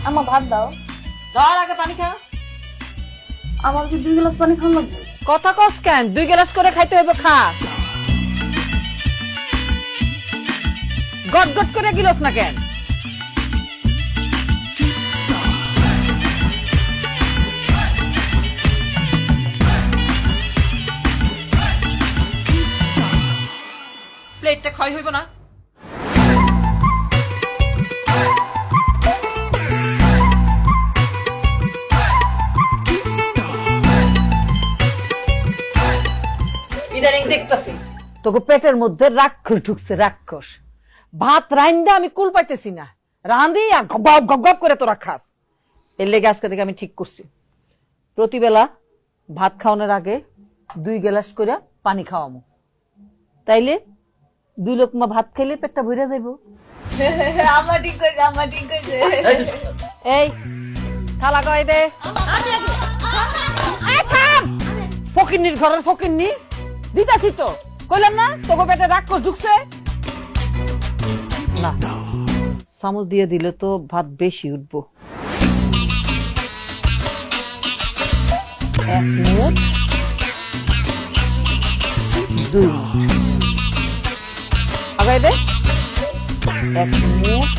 আমার ভাত দাও। ধর আগে পানি খা। আমার কি 2 গ্লাস পানি খাওয়া লাগবে? কথা কস কেন? 2 গ্লাস করে খাইতে হবে, খা। গট গট করে গিলস না কেন? প্লেটটা ক্ষয় হইব না? ইদানিং দেখতেছি তোকে পেটের মধ্যে রাক্ষস ঢুকছে, রাক্ষস। ভাত রাইন্দা আমি কুল পাইতেছি না, রাঁধি আর গপ গপ গপ করে তোরা খাস। এর লেগে আজকে থেকে আমি ঠিক করছি, প্রতিবেলা ভাত খাওয়ানোর আগে 2 গ্লাস করে পানি খাওয়ামো। তাইলে 2 লোকমা ভাত খেলে পেটটা ভরে যাইব। আমার ঠিক কইছে, আমার ঠিক কইছে। এই থালা কয় দে। ফকিন্নির ঘরের ফকিন্নি দিতাছি তো, কইলাম না তোকে পেটে রাক্ষস ঢুকছে। না, চামচ দিয়ে দিলে তো ভাত বেশি উঠবো। 1 মুঠ 2 মুঠ আগাই দে। 1 মুঠ